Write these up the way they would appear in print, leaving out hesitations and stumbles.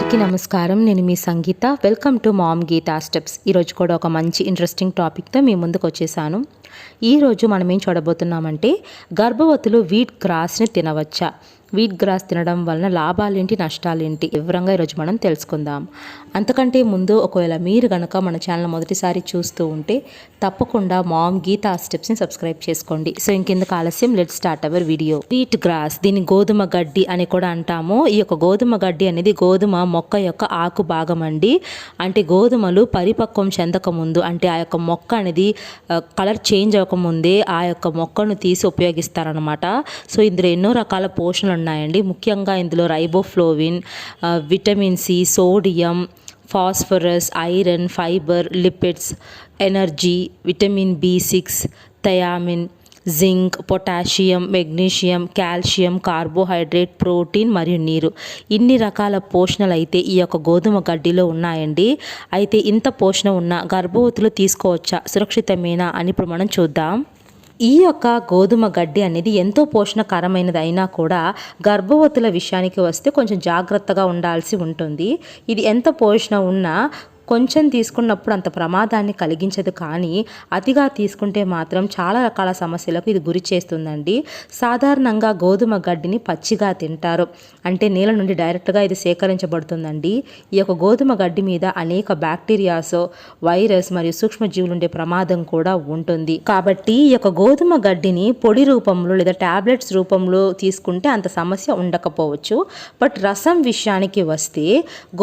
అందరికీ నమస్కారం. నేను మీ Sangeetha. Welcome to mom Geetha steps. ఈరోజు కూడా ఒక మంచి ఇంట్రెస్టింగ్ టాపిక్తో మీ ముందుకు వచ్చేసాను. ఈరోజు మనం ఏం చూడబోతున్నామంటే గర్భవతులు వీట్ గ్రాస్ని తినవచ్చా, వీట్ గ్రాస్ తినడం వలన లాభాలేంటి నష్టాలేంటి వివరంగా ఈరోజు మనం తెలుసుకుందాం. అంతకంటే ముందు ఒకవేళ మీరు కనుక మన ఛానల్ మొదటిసారి చూస్తూ ఉంటే తప్పకుండా మామ్ గీతా స్టెప్స్ని సబ్స్క్రైబ్ చేసుకోండి. సో ఇంకెందుకు ఆలస్యం, let start our video. Wheat grass, దీన్ని గోధుమ గడ్డి అని కూడా అంటాము. ఈ యొక్క గోధుమ గడ్డి అనేది గోధుమ మొక్క యొక్క ఆకు భాగం అండి. అంటే గోధుమలు పరిపక్వం చెందకముందు, అంటే ఆ యొక్క మొక్క అనేది కలర్ చేంజ్ అవ్వకముందే ఆ యొక్క మొక్కను తీసి ఉపయోగిస్తారనమాట. సో ఇందులో ఎన్నో రకాల పోషణలు ఉన్నాయండి. ముఖ్యంగా ఇందులో riboflavin, vitamin C, sodium, phosphorus, iron, fibre, lipids, energy, vitamin B6, thiamine, zinc, potassium, magnesium, calcium, carbohydrate, protein మరియు నీరు, ఇన్ని రకాల పోషణలు అయితే ఈ యొక్క గోధుమ గడ్డిలో ఉన్నాయండి. అయితే ఇంత పోషణ ఉన్న గర్భవతులు తీసుకోవచ్చా, సురక్షితమేనా అని ఇప్పుడు మనం చూద్దాం. ఈ యొక్క గోధుమ గడ్డి అనేది ఎంతో పోషణకరమైనది అయినా కూడా గర్భవతుల విషయానికి వస్తే కొంచెం జాగ్రత్తగా ఉండాల్సి ఉంటుంది. ఇది ఎంత పోషణ ఉన్నా కొంచెం తీసుకున్నప్పుడు అంత ప్రమాదాన్ని కలిగించదు, కానీ అతిగా తీసుకుంటే మాత్రం చాలా రకాల సమస్యలకు ఇది గురి చేస్తుందండి. సాధారణంగా గోధుమ గడ్డిని పచ్చిగా తింటారు, అంటే నేల నుండి డైరెక్ట్గా ఇది సేకరించబడుతుందండి. ఈ యొక్క గోధుమ గడ్డి మీద అనేక బ్యాక్టీరియాస్, వైరస్ మరియు సూక్ష్మజీవులు ఉండే ప్రమాదం కూడా ఉంటుంది. కాబట్టి ఈ యొక్క గోధుమ గడ్డిని పొడి రూపంలో లేదా టాబ్లెట్స్ రూపంలో తీసుకుంటే అంత సమస్య ఉండకపోవచ్చు. బట్ రసం విషయానికి వస్తే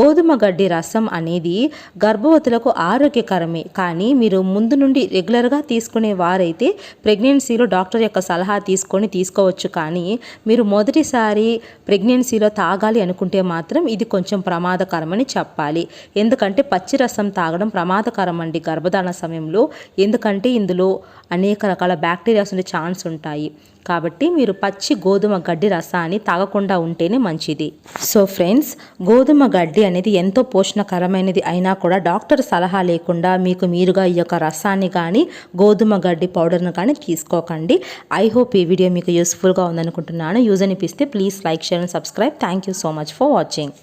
గోధుమ గడ్డి రసం అనేది గర్భవతులకు ఆరోగ్యకరమే, కానీ మీరు ముందు నుండి రెగ్యులర్గా తీసుకునే వారైతే ప్రెగ్నెన్సీలో డాక్టర్ యొక్క సలహా తీసుకొని తీసుకోవచ్చు. కానీ మీరు మొదటిసారి ప్రెగ్నెన్సీలో తాగాలి అనుకుంటే మాత్రం ఇది కొంచెం ప్రమాదకరమని చెప్పాలి. ఎందుకంటే పచ్చి రసం తాగడం ప్రమాదకరం అండి గర్భధారణ సమయంలో. ఎందుకంటే ఇందులో అనేక రకాల బ్యాక్టీరియాస్ ఉండే ఛాన్స్ ఉంటాయి. కాబట్టి మీరు పచ్చి గోధుమ గడ్డి రసాన్ని తాగకుండా ఉంటేనే మంచిది. సో ఫ్రెండ్స్, గోధుమ గడ్డి అనేది ఎంతో పోషణకరమైనది అయినా కూడా డాక్టర్ సలహా లేకుండా మీకు మీరుగా ఈ యొక్క రసాన్ని కానీ గోధుమ గడ్డి పౌడర్ను కానీ తీసుకోకండి. ఐ హోప్ ఈ వీడియో మీకు యూస్ఫుల్గా ఉందనుకుంటున్నాను. యూజ్ అనిపిస్తే please like, share and subscribe. Thank you so much for watching.